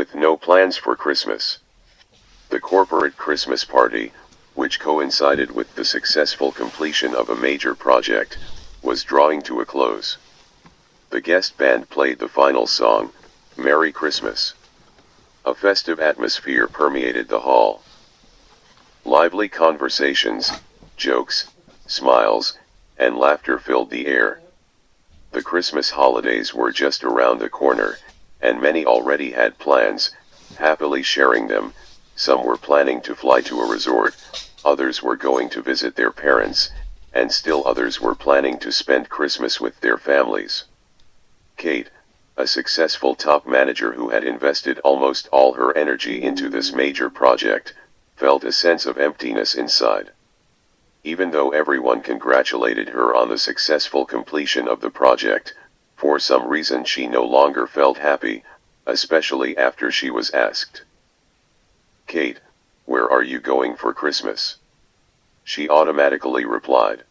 with no plans for Christmas. The corporate Christmas party, which coincided with the successful completion of a major project, was drawing to a close. The guest band played the final song, Merry Christmas. A festive atmosphere permeated the hall. Lively conversations, jokes, smiles, and laughter filled the air. The Christmas holidays were just around the corner, and many already had plans, happily sharing them. Some were planning to fly to a resort, others were going to visit their parents, and still others were planning to spend Christmas with their families. Kate, a successful top manager who had invested almost all her energy into this major project, felt a sense of emptiness inside. Even though everyone congratulated her on the successful completion of the project, for some reason she no longer felt happy, especially after she was asked, "Kate, where are you going for Christmas?" She automatically replied,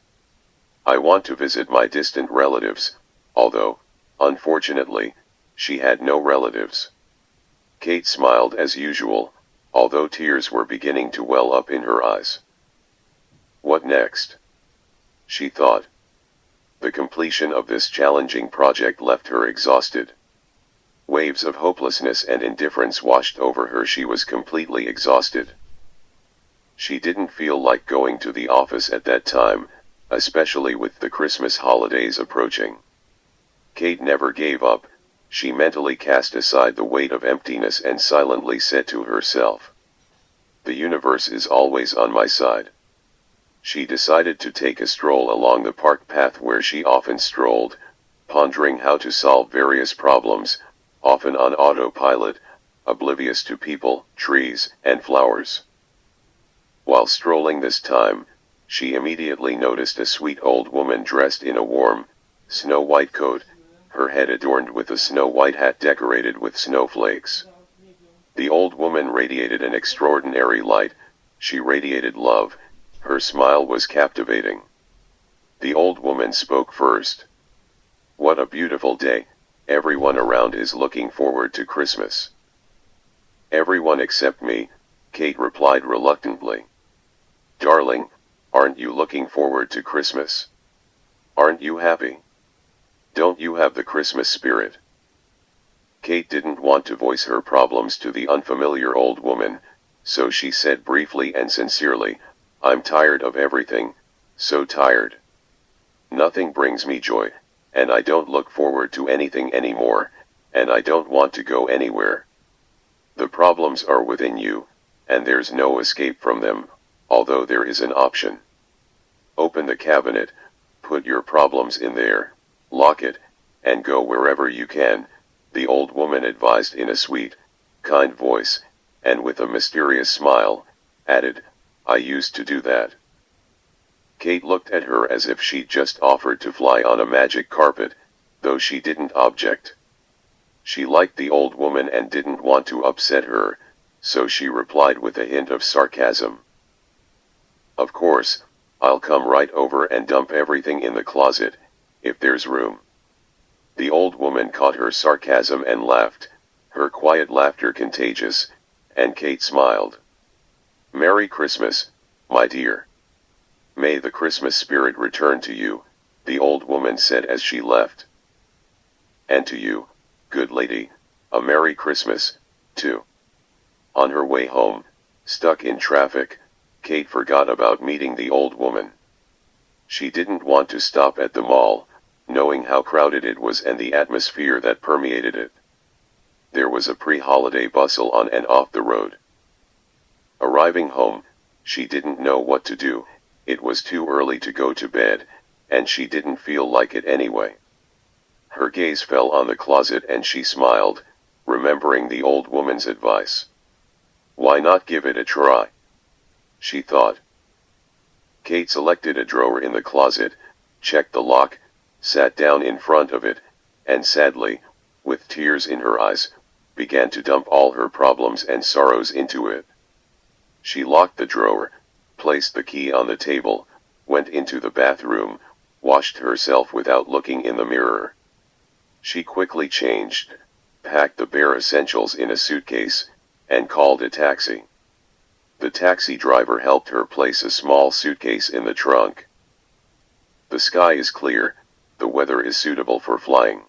"I want to visit my distant relatives," although, unfortunately, she had no relatives. Kate smiled as usual, although tears were beginning to well up in her eyes. What next? She thought. The completion of this challenging project left her exhausted. Waves of hopelessness and indifference washed over her. She was completely exhausted. She didn't feel like going to the office at that time, especially with the Christmas holidays approaching. Kate never gave up. She mentally cast aside the weight of emptiness and silently said to herself, "The universe is always on my side." She decided to take a stroll along the park path where she often strolled, pondering how to solve various problems, often on autopilot, oblivious to people, trees, and flowers. While strolling this time, she immediately noticed a sweet old woman dressed in a warm, snow-white coat, her head adorned with a snow-white hat decorated with snowflakes. The old woman radiated an extraordinary light. She radiated love. Her smile was captivating. The old woman spoke first. "What a beautiful day. Everyone around is looking forward to Christmas." "Everyone except me," Kate replied reluctantly. "Darling, aren't you looking forward to Christmas? Aren't you happy? Don't you have the Christmas spirit?" Kate didn't want to voice her problems to the unfamiliar old woman, so she said briefly and sincerely, "I'm tired of everything, so tired. Nothing brings me joy, and I don't look forward to anything anymore, and I don't want to go anywhere. The problems are within you, and there's no escape from them, although there is an option. Open the cabinet, put your problems in there, lock it, and go wherever you can," the old woman advised in a sweet, kind voice, and with a mysterious smile, added, "I used to do that." Kate looked at her as if she'd just offered to fly on a magic carpet, though she didn't object. She liked the old woman and didn't want to upset her, so she replied with a hint of sarcasm, "Of course, I'll come right over and dump everything in the closet, if there's room." The old woman caught her sarcasm and laughed, her quiet laughter contagious, and Kate smiled. "Merry Christmas, my dear. May the Christmas spirit return to you," the old woman said as she left. "And to you, good lady, a Merry Christmas, too." On her way home, stuck in traffic, Kate forgot about meeting the old woman. She didn't want to stop at the mall, knowing how crowded it was and the atmosphere that permeated it. There was a pre-holiday bustle on and off the road. Arriving home, she didn't know what to do. It was too early to go to bed, and she didn't feel like it anyway. Her gaze fell on the closet and she smiled, remembering the old woman's advice. Why not give it a try? She thought. Kate selected a drawer in the closet, checked the lock, sat down in front of it, and sadly, with tears in her eyes, began to dump all her problems and sorrows into it. She locked the drawer, placed the key on the table, went into the bathroom, washed herself without looking in the mirror. She quickly changed packed the bare essentials in a suitcase, and called a taxi. The taxi driver helped her place a small suitcase in the trunk. The sky is clear, the weather is suitable for flying.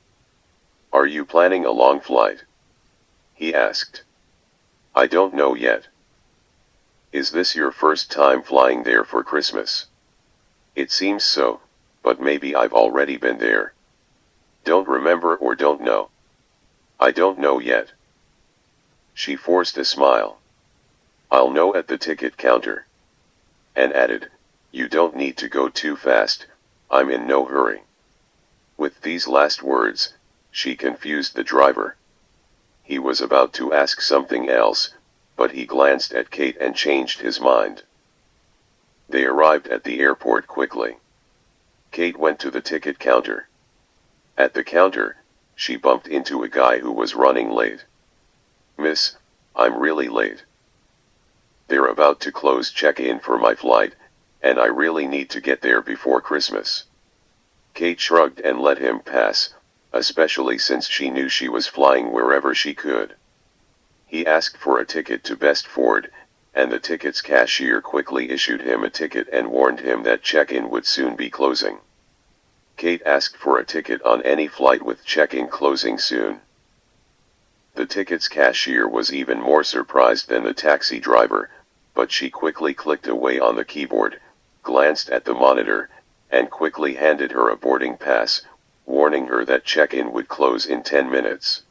Are you planning a long flight? He asked. I don't know yet. Is this your first time flying there for Christmas? It seems so, but maybe I've already been there. Don't remember or don't know? I don't know yet. She forced a smile. I'll know at the ticket counter. And added, you don't need to go too fast, I'm in no hurry. With these last words, she confused the driver. He was about to ask something else, but he glanced at Kate and changed his mind. They arrived at the airport quickly. Kate went to the ticket counter. At the counter, she bumped into a guy who was running late. Miss, I'm really late. They're about to close check-in for my flight, and I really need to get there before Christmas. Kate shrugged and let him pass, especially since she knew she was flying wherever she could. He asked for a ticket to Bestford, and the ticket's cashier quickly issued him a ticket and warned him that check-in would soon be closing. Kate asked for a ticket on any flight with check-in closing soon. The ticket's cashier was even more surprised than the taxi driver, but she quickly clicked away on the keyboard, glanced at the monitor, and quickly handed her a boarding pass, warning her that check-in would close in 10 minutes.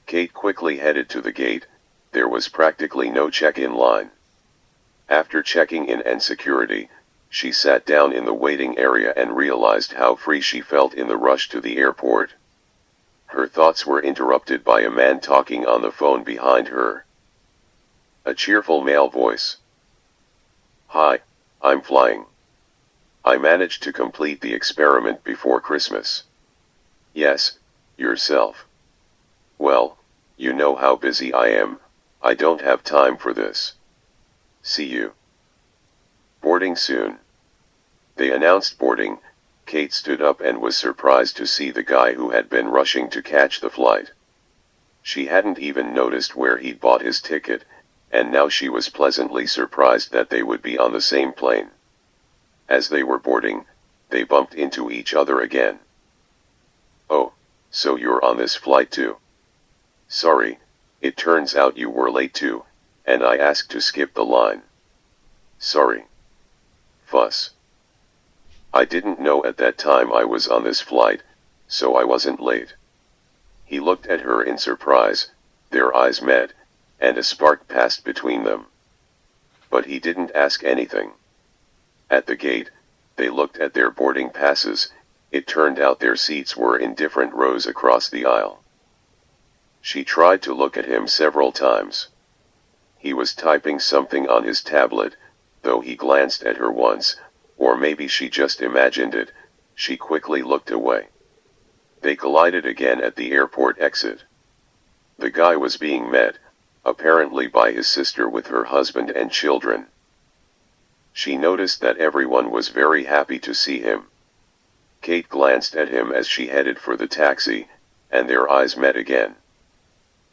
Kate quickly headed to the gate. There was practically no check-in line. After checking in and security, she sat down in the waiting area and realized how free she felt in the rush to the airport. Her thoughts were interrupted by a man talking on the phone behind her. A cheerful male voice. Hi, I'm flying. I managed to complete the experiment before Christmas. Yes, yourself. Well, you know how busy I am, I don't have time for this. See you. Boarding soon. They announced boarding. Kate stood up and was surprised to see the guy who had been rushing to catch the flight. She hadn't even noticed where he'd bought his ticket, and now she was pleasantly surprised that they would be on the same plane. As they were boarding, they bumped into each other again. Oh, so you're on this flight too? Sorry, it turns out you were late too, and I asked to skip the line. Sorry. Fuss. I didn't know at that time I was on this flight, so I wasn't late. He looked at her in surprise, their eyes met, and a spark passed between them. But he didn't ask anything. At the gate, they looked at their boarding passes. It turned out their seats were in different rows across the aisle. She tried to look at him several times. He was typing something on his tablet, though he glanced at her once, or maybe she just imagined it. She quickly looked away. They collided again at the airport exit. The guy was being met, apparently by his sister with her husband and children. She noticed that everyone was very happy to see him. Kate glanced at him as she headed for the taxi, and their eyes met again.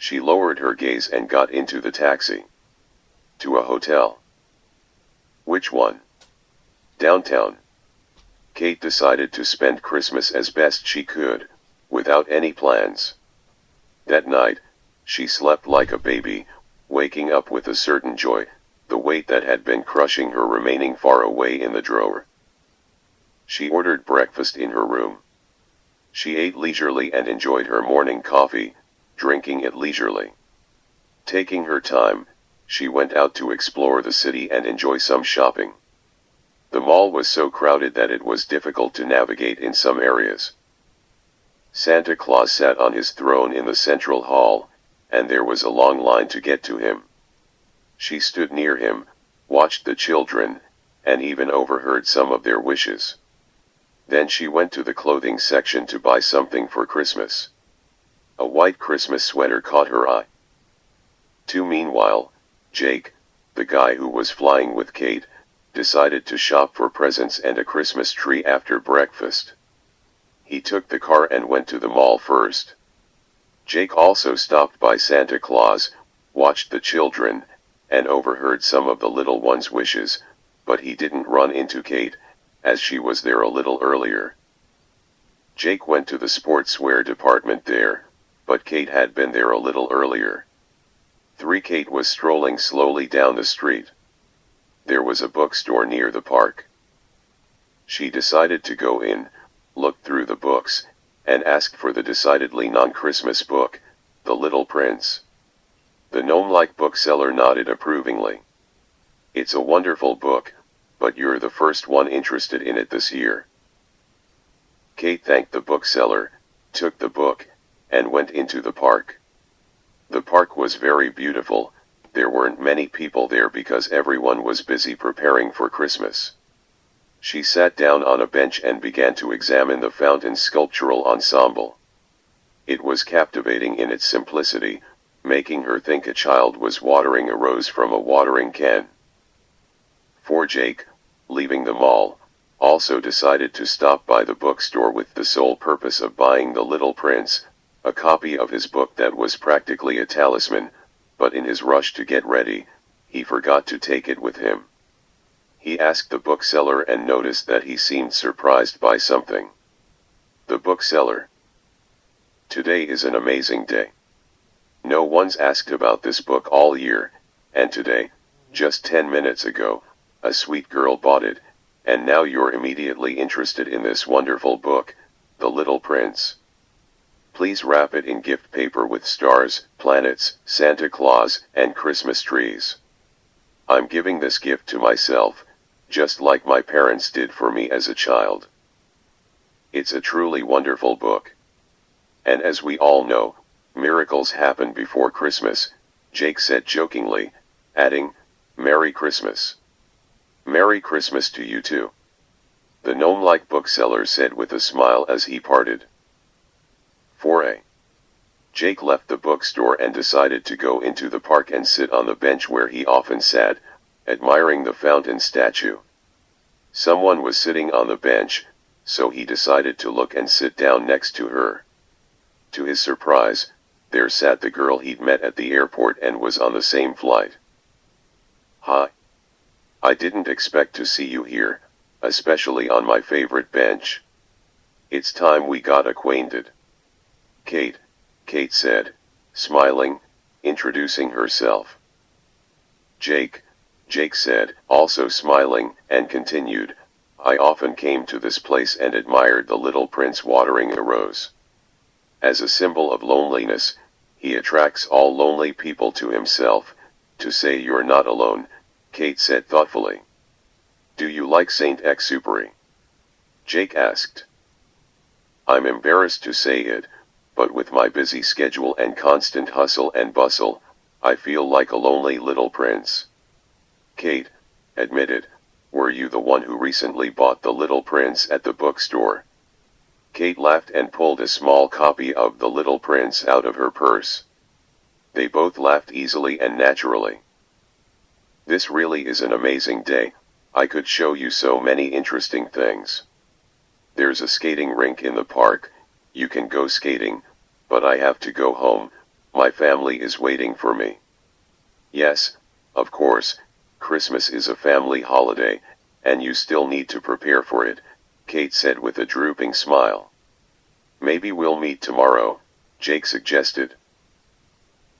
She lowered her gaze and got into the taxi. To a hotel. Which one? Downtown. Kate decided to spend Christmas as best she could, without any plans. That night, she slept like a baby, waking up with a certain joy, the weight that had been crushing her remaining far away in the drawer. She ordered breakfast in her room. She ate leisurely and enjoyed her morning coffee, drinking it leisurely. Taking her time, she went out to explore the city and enjoy some shopping. The mall was so crowded that it was difficult to navigate in some areas. Santa Claus sat on his throne in the central hall, and there was a long line to get to him. She stood near him, watched the children, and even overheard some of their wishes. Then she went to the clothing section to buy something for Christmas. A white Christmas sweater caught her eye. Meanwhile, Jake, the guy who was flying with Kate, decided to shop for presents and a Christmas tree after breakfast. He took the car and went to the mall first. Jake also stopped by Santa Claus, watched the children, and overheard some of the little ones' wishes, but he didn't run into Kate, as she was there a little earlier. Jake went to the sportswear department there, but Kate had been there a little earlier. Kate was strolling slowly down the street. There was a bookstore near the park. She decided to go in, look through the books, and ask for the decidedly non-Christmas book, The Little Prince. The gnome-like bookseller nodded approvingly. "It's a wonderful book, but you're the first one interested in it this year." Kate thanked the bookseller, took the book, and went into the park. The park was very beautiful. There weren't many people there because everyone was busy preparing for Christmas. She sat down on a bench and began to examine the fountain's sculptural ensemble. It was captivating in its simplicity, making her think a child was watering a rose from a watering can. For Jake, leaving the mall, also decided to stop by the bookstore with the sole purpose of buying The Little Prince, a copy of his book that was practically a talisman, but in his rush to get ready, he forgot to take it with him. He asked the bookseller and noticed that he seemed surprised by something. The bookseller: "Today is an amazing day. No one's asked about this book all year, and today, just 10 minutes ago, a sweet girl bought it, and now you're immediately interested in this wonderful book, The Little Prince. Please wrap it in gift paper with stars, planets, Santa Claus, and Christmas trees. I'm giving this gift to myself, just like my parents did for me as a child. It's a truly wonderful book. And as we all know, miracles happen before Christmas," Jake said jokingly, adding, "Merry Christmas." "Merry Christmas to you too," the gnome-like bookseller said with a smile as he parted. Jake left the bookstore and decided to go into the park and sit on the bench where he often sat, admiring the fountain statue. Someone was sitting on the bench, so he decided to look and sit down next to her. To his surprise, there sat the girl he'd met at the airport and was on the same flight. "Hi. I didn't expect to see you here, especially on my favorite bench. It's time we got acquainted." Kate said, smiling, introducing herself. Jake said, also smiling, and continued, "I often came to this place and admired the little prince watering a rose. As a symbol of loneliness, he attracts all lonely people to himself. To say you're not alone," Kate said thoughtfully. "Do you like Saint-Exupéry?" Jake asked. "I'm embarrassed to say it, but with my busy schedule and constant hustle and bustle, I feel like a lonely little prince." Kate admitted, "Were you the one who recently bought The Little Prince at the bookstore?" Kate laughed and pulled a small copy of The Little Prince out of her purse. They both laughed easily and naturally. "This really is an amazing day. I could show you so many interesting things. There's a skating rink in the park. You can go skating, but I have to go home. My family is waiting for me." "Yes, of course, Christmas is a family holiday, and you still need to prepare for it," Kate said with a drooping smile. "Maybe we'll meet tomorrow," Jake suggested.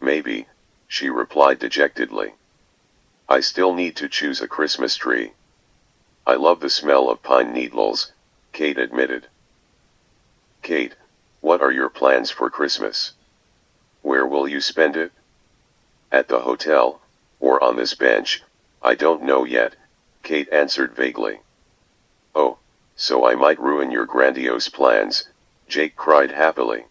"Maybe," she replied dejectedly. "I still need to choose a Christmas tree." "I love the smell of pine needles," Kate admitted. "Kate, what are your plans for Christmas? Where will you spend it? At the hotel, or on this bench? I don't know yet," Kate answered vaguely. "Oh, so I might ruin your grandiose plans," Jake cried happily.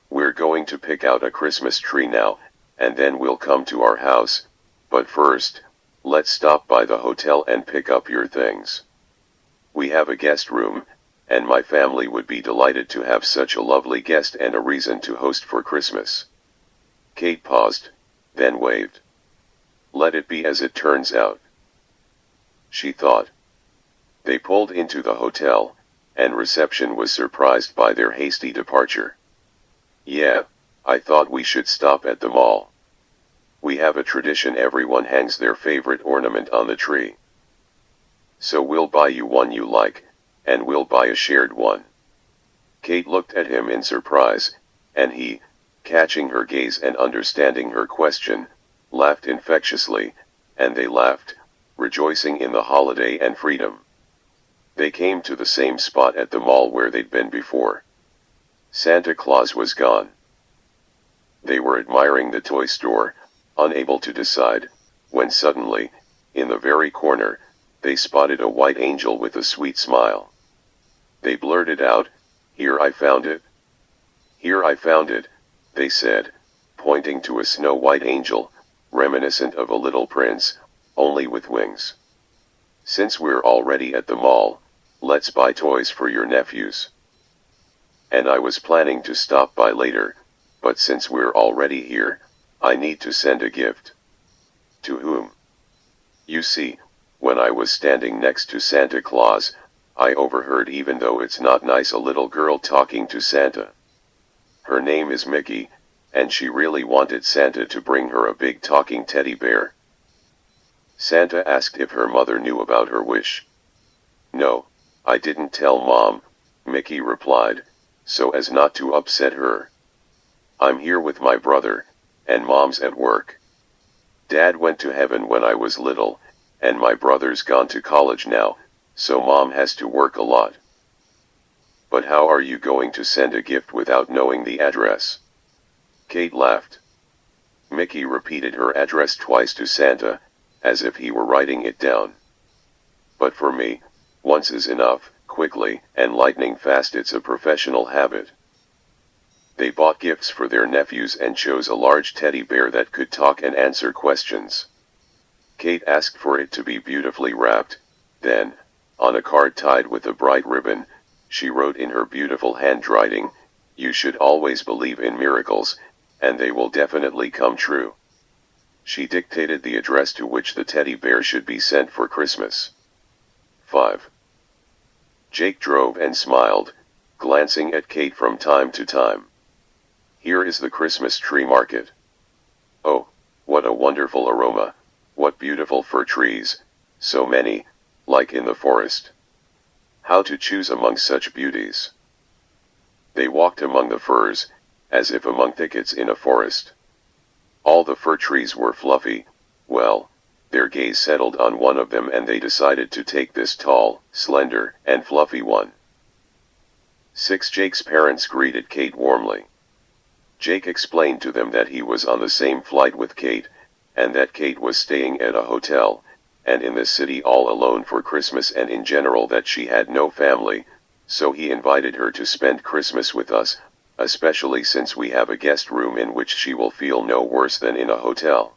"We're going to pick out a Christmas tree now, and then we'll come to our house, but first, let's stop by the hotel and pick up your things. We have a guest room, and my family would be delighted to have such a lovely guest and a reason to host for Christmas." Kate paused, then waved. "Let it be as it turns out," she thought. They pulled into the hotel, and reception was surprised by their hasty departure. "Yeah, I thought we should stop at the mall. We have a tradition, everyone hangs their favorite ornament on the tree. So we'll buy you one you like, and we'll buy a shared one. Kate looked at him in surprise, and he, catching her gaze and understanding her question, laughed infectiously, and they laughed, rejoicing in the holiday and freedom. They came to the same spot at the mall where they'd been before. Santa Claus was gone. They were admiring the toy store, unable to decide, when suddenly, in the very corner, they spotted a white angel with a sweet smile. They blurted out, "Here I found it." "Here I found it," they said, pointing to a snow-white angel, reminiscent of a little prince, only with wings. "Since we're already at the mall, let's buy toys for your nephews. And I was planning to stop by later, but since we're already here, I need to send a gift." "To whom?" "You see, when I was standing next to Santa Claus, I overheard, even though it's not nice, a little girl talking to Santa. Her name is Mickey, and she really wanted Santa to bring her a big talking teddy bear." Santa asked if her mother knew about her wish. "No, I didn't tell Mom," Mickey replied, so as not to upset her. "I'm here with my brother, and Mom's at work. Dad went to heaven when I was little, and my brother's gone to college now, so Mom has to work a lot." "But how are you going to send a gift without knowing the address?" Kate laughed. Mickey repeated her address twice to Santa, as if he were writing it down. "But for me, once is enough, quickly and lightning fast. It's a professional habit." They bought gifts for their nephews and chose a large teddy bear that could talk and answer questions. Kate asked for it to be beautifully wrapped, then, on a card tied with a bright ribbon, she wrote in her beautiful handwriting, "You should always believe in miracles, and they will definitely come true." She dictated the address to which the teddy bear should be sent for Christmas. 5. Jake drove and smiled, glancing at Kate from time to time. "Here is the Christmas tree market. Oh, what a wonderful aroma, what beautiful fir trees, so many, like in the forest. How to choose among such beauties?" They walked among the firs, as if among thickets in a forest. All the fir trees were fluffy. Well, their gaze settled on one of them and they decided to take this tall, slender, and fluffy one. 6. Jake's parents greeted Kate warmly. Jake explained to them that he was on the same flight with Kate, and that Kate was staying at a hotel, and in the city all alone for Christmas, and in general that she had no family, so he invited her to spend Christmas with us, especially since we have a guest room in which she will feel no worse than in a hotel.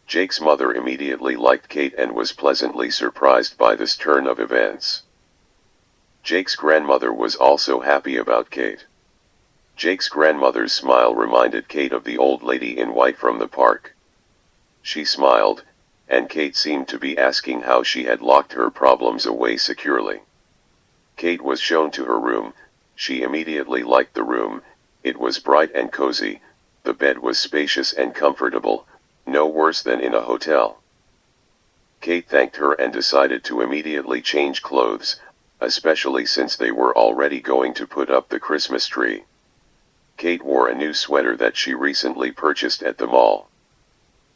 Jake's mother immediately liked Kate and was pleasantly surprised by this turn of events. Jake's grandmother was also happy about Kate. Jake's grandmother's smile reminded Kate of the old lady in white from the park. She smiled, and Kate seemed to be asking how she had locked her problems away securely. Kate was shown to her room. She immediately liked the room. It was bright and cozy, the bed was spacious and comfortable, no worse than in a hotel. Kate thanked her and decided to immediately change clothes, especially since they were already going to put up the Christmas tree. Kate wore a new sweater that she recently purchased at the mall.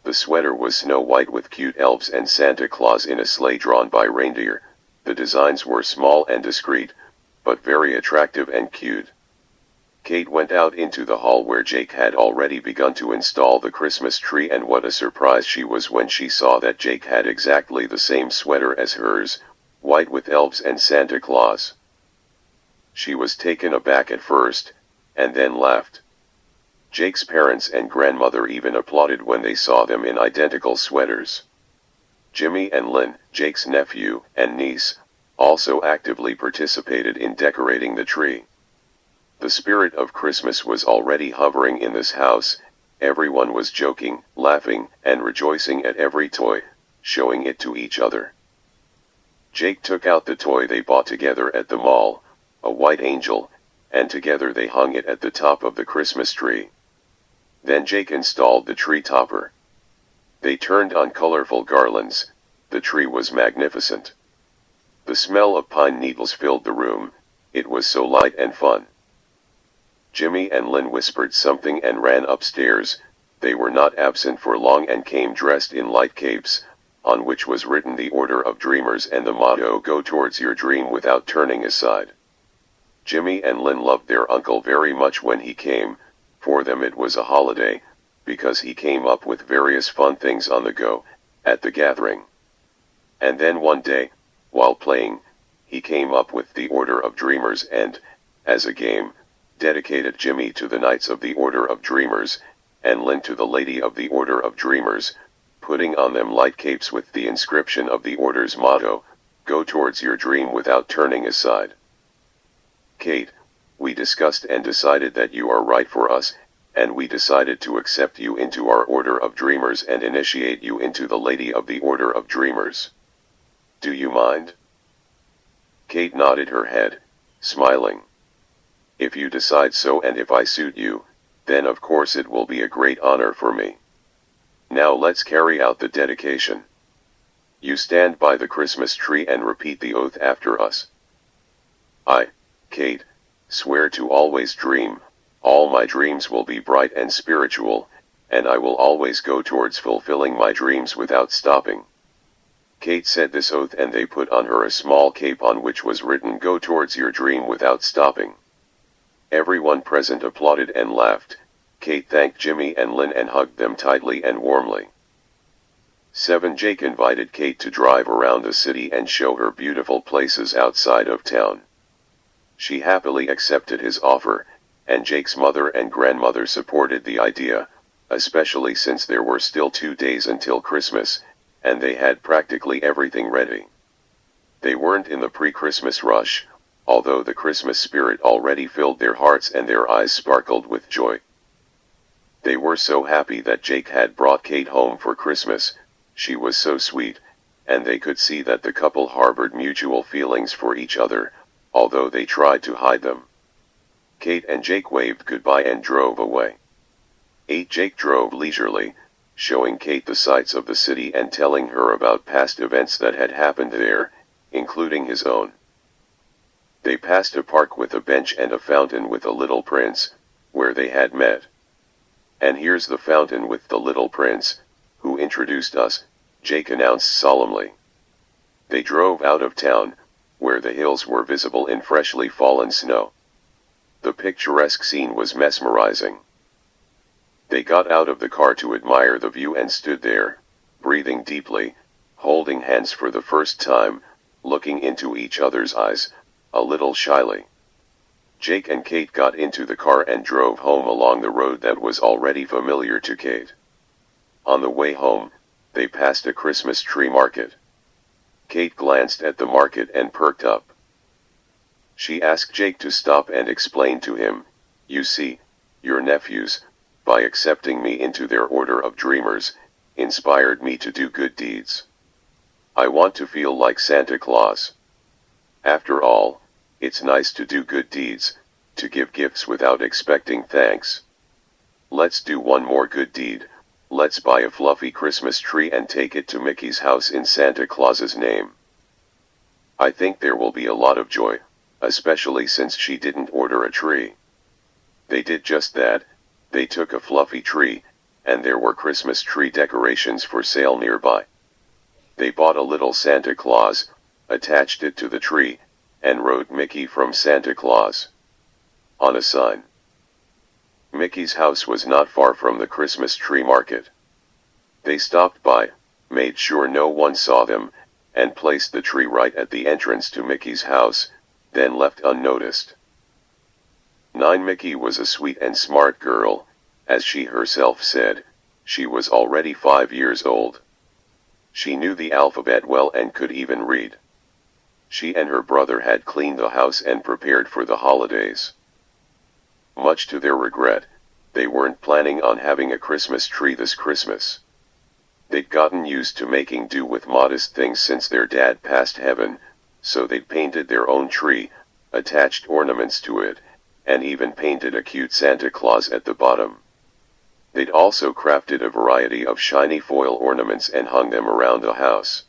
The sweater was snow white with cute elves and Santa Claus in a sleigh drawn by reindeer. The designs were small and discreet, but very attractive and cute. Kate went out into the hall where Jake had already begun to install the Christmas tree, and what a surprise she was when she saw that Jake had exactly the same sweater as hers, white with elves and Santa Claus. She was taken aback at first, and then laughed. Jake's parents and grandmother even applauded when they saw them in identical sweaters. Jimmy and Lynn, Jake's nephew and niece, also actively participated in decorating the tree. The spirit of Christmas was already hovering in this house. Everyone was joking, laughing, and rejoicing at every toy, showing it to each other. Jake took out the toy they bought together at the mall, a white angel, and together they hung it at the top of the Christmas tree. Then Jake installed the tree topper. They turned on colorful garlands. The tree was magnificent. The smell of pine needles filled the room. It was so light and fun. Jimmy and Lynn whispered something and ran upstairs. They were not absent for long and came dressed in light capes, on which was written the order of dreamers and the motto, "Go towards your dream without turning aside." Jimmy and Lynn loved their uncle very much when he came. For them it was a holiday, because he came up with various fun things on the go, at the gathering. And then one day, while playing, he came up with the Order of Dreamers and, as a game, dedicated Jimmy to the Knights of the Order of Dreamers, and Lynn to the Lady of the Order of Dreamers, putting on them light capes with the inscription of the Order's motto, "Go towards your dream without turning aside." "Kate, we discussed and decided that you are right for us, and we decided to accept you into our Order of Dreamers and initiate you into the Lady of the Order of Dreamers. Do you mind?" Kate nodded her head, smiling. "If you decide so and if I suit you, then of course it will be a great honor for me. Now let's carry out the dedication. You stand by the Christmas tree and repeat the oath after us. I, Kate, swear to always dream. All my dreams will be bright and spiritual, and I will always go towards fulfilling my dreams without stopping." Kate said this oath and they put on her a small cape on which was written, "Go towards your dream without stopping." Everyone present applauded and laughed. Kate thanked Jimmy and Lynn and hugged them tightly and warmly. 7. Jake invited Kate to drive around the city and show her beautiful places outside of town. She happily accepted his offer, and Jake's mother and grandmother supported the idea, especially since there were still 2 days until Christmas, and they had practically everything ready. They weren't in the pre-Christmas rush, although the Christmas spirit already filled their hearts and their eyes sparkled with joy. They were so happy that Jake had brought Kate home for Christmas. She was so sweet, and they could see that the couple harbored mutual feelings for each other, although they tried to hide them. Kate and Jake waved goodbye and drove away. 8. Jake drove leisurely, showing Kate the sights of the city and telling her about past events that had happened there, including his own. They passed a park with a bench and a fountain with a little prince, where they had met. "And here's the fountain with the little prince, who introduced us," Jake announced solemnly. They drove out of town, where the hills were visible in freshly fallen snow. The picturesque scene was mesmerizing. They got out of the car to admire the view and stood there, breathing deeply, holding hands for the first time, looking into each other's eyes, a little shyly. Jake and Kate got into the car and drove home along the road that was already familiar to Kate. On the way home, they passed a Christmas tree market. Kate glanced at the market and perked up. She asked Jake to stop and explain to him, "You see, your nephews, by accepting me into their Order of Dreamers, inspired me to do good deeds. I want to feel like Santa Claus. After all, it's nice to do good deeds, to give gifts without expecting thanks. Let's do one more good deed. Let's buy a fluffy Christmas tree and take it to Mickey's house in Santa Claus's name. I think there will be a lot of joy, especially since she didn't order a tree." They did just that. They took a fluffy tree, and there were Christmas tree decorations for sale nearby. They bought a little Santa Claus, attached it to the tree, and wrote "Mickey from Santa Claus" on a sign. Mickey's house was not far from the Christmas tree market. They stopped by, made sure no one saw them, and placed the tree right at the entrance to Mickey's house, then left unnoticed. 9. Mickey was a sweet and smart girl, as she herself said. She was already 5 years old. She knew the alphabet well and could even read. She and her brother had cleaned the house and prepared for the holidays. Much to their regret, they weren't planning on having a Christmas tree this Christmas. They'd gotten used to making do with modest things since their dad passed heaven, so they'd painted their own tree, attached ornaments to it, and even painted a cute Santa Claus at the bottom. They'd also crafted a variety of shiny foil ornaments and hung them around the house.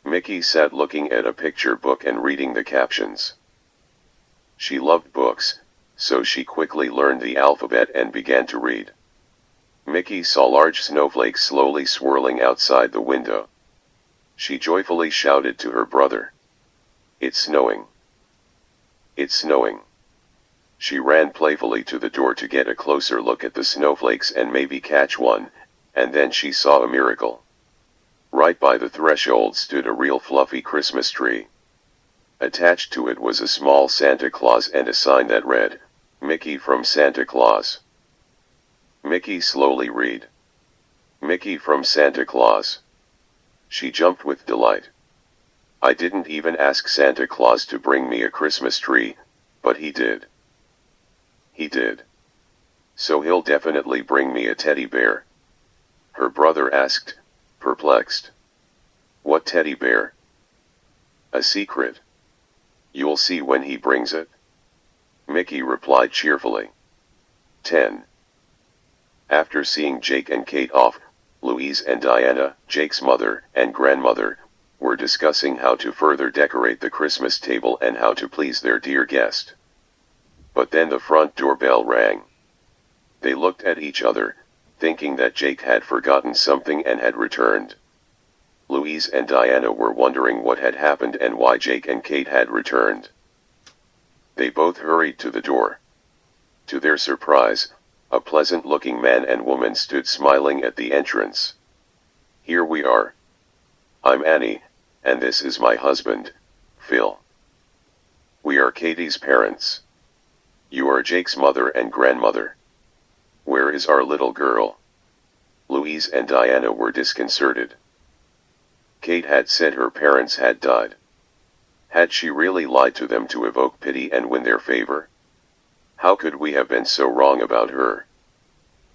Mickey sat looking at a picture book and reading the captions. She loved books, so she quickly learned the alphabet and began to read. Mickey saw large snowflakes slowly swirling outside the window. She joyfully shouted to her brother, "It's snowing! It's snowing!" She ran playfully to the door to get a closer look at the snowflakes and maybe catch one, and then she saw a miracle. Right by the threshold stood a real fluffy Christmas tree. Attached to it was a small Santa Claus and a sign that read, "Mickey from Santa Claus." Mickey slowly read. "Mickey from Santa Claus." She jumped with delight. "I didn't even ask Santa Claus to bring me a Christmas tree, but he did. He did. So he'll definitely bring me a teddy bear." Her brother asked, perplexed. "What teddy bear?" "A secret. You'll see when he brings it," Mickey replied cheerfully. 10. After seeing Jake and Kate off, Louise and Diana, Jake's mother and grandmother, were discussing how to further decorate the Christmas table and how to please their dear guest. But then the front doorbell rang. They looked at each other, thinking that Jake had forgotten something and had returned. Louise and Diana were wondering what had happened and why Jake and Kate had returned. They both hurried to the door. To their surprise, a pleasant-looking man and woman stood smiling at the entrance. "Here we are. I'm Annie, and this is my husband, Phil. We are Katie's parents. You are Jake's mother and grandmother. Where is our little girl?" Louise and Diana were disconcerted. Kate had said her parents had died. Had she really lied to them to evoke pity and win their favor? How could we have been so wrong about her?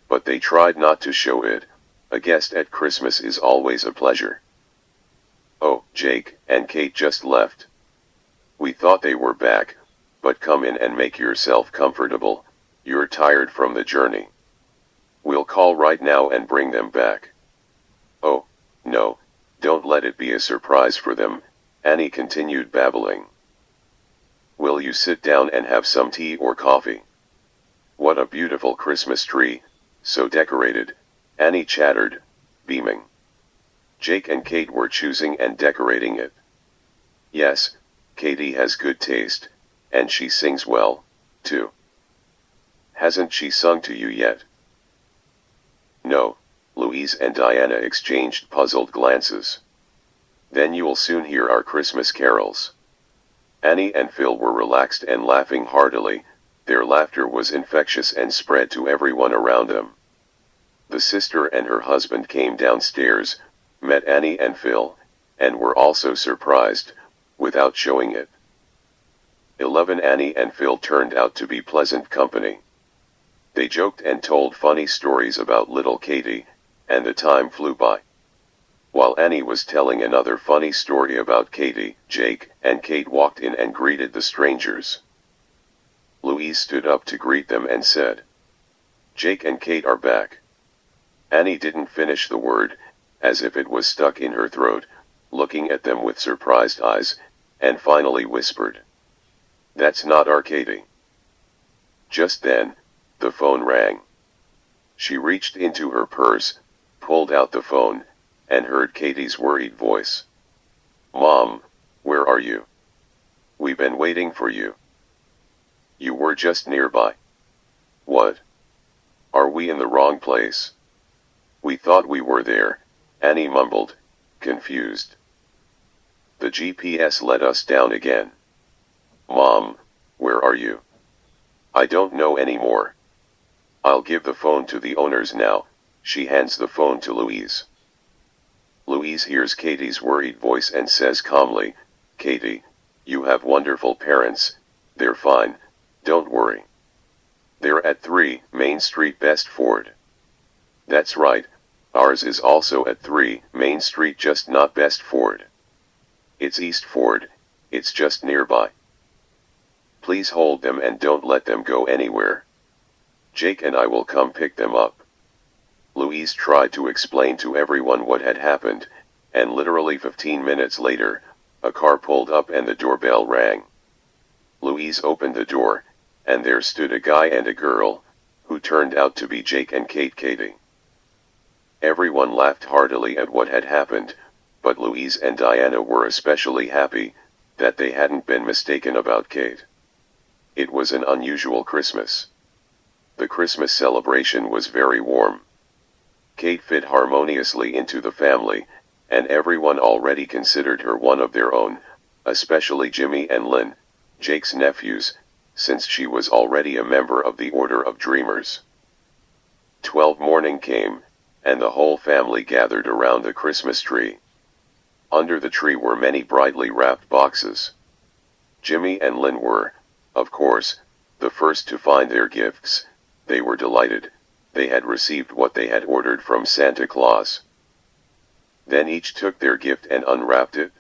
But they tried not to show it. A guest at Christmas is always a pleasure. "Oh, Jake and Kate just left. We thought they were back, but come in and make yourself comfortable. You're tired from the journey. We'll call right now and bring them back." "Oh, no, don't let it be a surprise for them," Annie continued babbling. "Will you sit down and have some tea or coffee?" "What a beautiful Christmas tree, so decorated," Annie chattered, beaming. Jake and Kate were choosing and decorating it. "Yes, Katie has good taste, and she sings well, too." "Hasn't she sung to you yet?" "No," Louise and Diana exchanged puzzled glances. "Then you'll soon hear our Christmas carols." Annie and Phil were relaxed and laughing heartily. Their laughter was infectious and spread to everyone around them. The sister and her husband came downstairs, met Annie and Phil, and were also surprised, without showing it. 11. Annie and Phil turned out to be pleasant company. They joked and told funny stories about little Katie, and the time flew by. While Annie was telling another funny story about Katie, Jake and Kate walked in and greeted the strangers. Louise stood up to greet them and said, "Jake and Kate are back." Annie didn't finish the word, as if it was stuck in her throat, looking at them with surprised eyes, and finally whispered, "That's not our Katie." Just then, the phone rang. She reached into her purse, pulled out the phone, and heard Katie's worried voice. "Mom, where are you? We've been waiting for you. You were just nearby." "What? Are we in the wrong place?" "We thought we were there," Annie mumbled, confused. "The GPS let us down again." "Mom, where are you?" "I don't know anymore. I'll give the phone to the owners now." She hands the phone to Louise. Louise hears Katie's worried voice and says calmly, "Katie, you have wonderful parents, they're fine, don't worry. They're at 3 Main Street Best Ford." "That's right, ours is also at 3 Main Street, just not Best Ford. It's East Ford, it's just nearby. Please hold them and don't let them go anywhere. Jake and I will come pick them up." Louise tried to explain to everyone what had happened, and literally 15 minutes later, a car pulled up and the doorbell rang. Louise opened the door, and there stood a guy and a girl, who turned out to be Jake and Katie. Everyone laughed heartily at what had happened, but Louise and Diana were especially happy that they hadn't been mistaken about Kate. It was an unusual Christmas. The Christmas celebration was very warm. Kate fit harmoniously into the family, and everyone already considered her one of their own, especially Jimmy and Lynn, Jake's nephews, since she was already a member of the Order of Dreamers. 12 morning came, and the whole family gathered around the Christmas tree. Under the tree were many brightly wrapped boxes. Jimmy and Lynn were, of course, the first to find their gifts. They were delighted. They had received what they had ordered from Santa Claus. Then each took their gift and unwrapped it.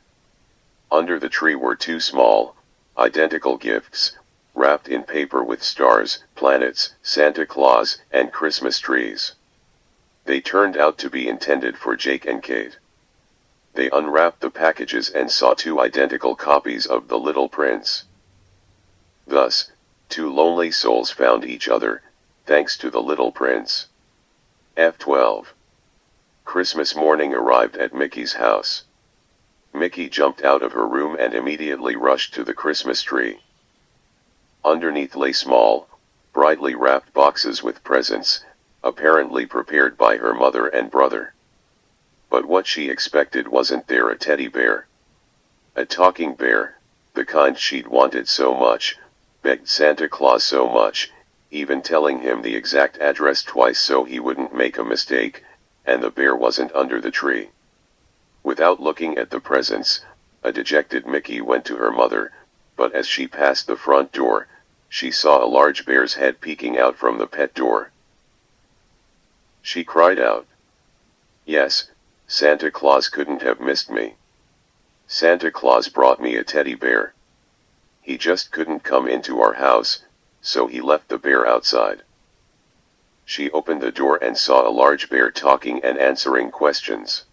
Under the tree were two small, identical gifts, wrapped in paper with stars, planets, Santa Claus, and Christmas trees. They turned out to be intended for Jake and Kate. They unwrapped the packages and saw two identical copies of The Little Prince. Thus, two lonely souls found each other, thanks to The Little Prince. F12. Christmas morning arrived at Mickey's house. Mickey jumped out of her room and immediately rushed to the Christmas tree. Underneath lay small, brightly wrapped boxes with presents, apparently prepared by her mother and brother. But what she expected wasn't there: a teddy bear. A talking bear, the kind she'd wanted so much, begged Santa Claus so much, even telling him the exact address twice so he wouldn't make a mistake, and the bear wasn't under the tree. Without looking at the presents, a dejected Mickey went to her mother, but as she passed the front door, she saw a large bear's head peeking out from the pet door. She cried out, "Yes, Santa Claus couldn't have missed me. Santa Claus brought me a teddy bear. He just couldn't come into our house, so he left the bear outside." She opened the door and saw a large bear talking and answering questions.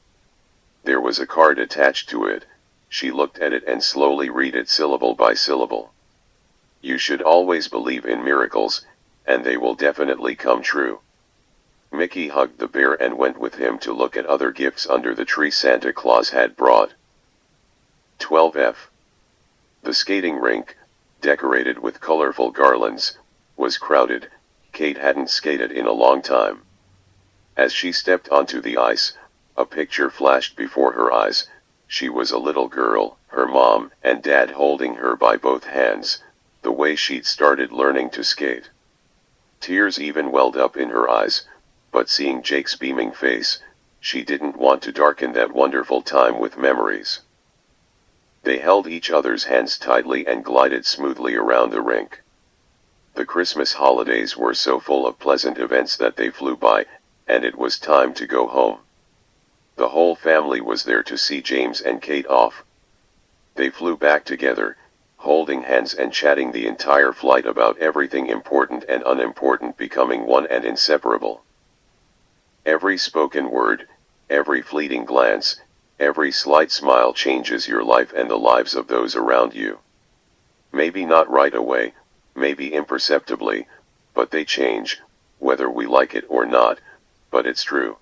There was a card attached to it. She looked at it and slowly read it syllable by syllable. "You should always believe in miracles, and they will definitely come true." Mickey hugged the bear and went with him to look at other gifts under the tree Santa Claus had brought. 12F. The skating rink, decorated with colorful garlands, was crowded. Kate hadn't skated in a long time. As she stepped onto the ice, a picture flashed before her eyes. She was a little girl, her mom and dad holding her by both hands, the way she'd started learning to skate. Tears even welled up in her eyes, but seeing Jake's beaming face, she didn't want to darken that wonderful time with memories. They held each other's hands tightly and glided smoothly around the rink. The Christmas holidays were so full of pleasant events that they flew by, and it was time to go home. The whole family was there to see James and Kate off. They flew back together, holding hands and chatting the entire flight about everything important and unimportant, becoming one and inseparable. Every spoken word, every fleeting glance, every slight smile changes your life and the lives of those around you. Maybe not right away, maybe imperceptibly, but they change, whether we like it or not, but it's true.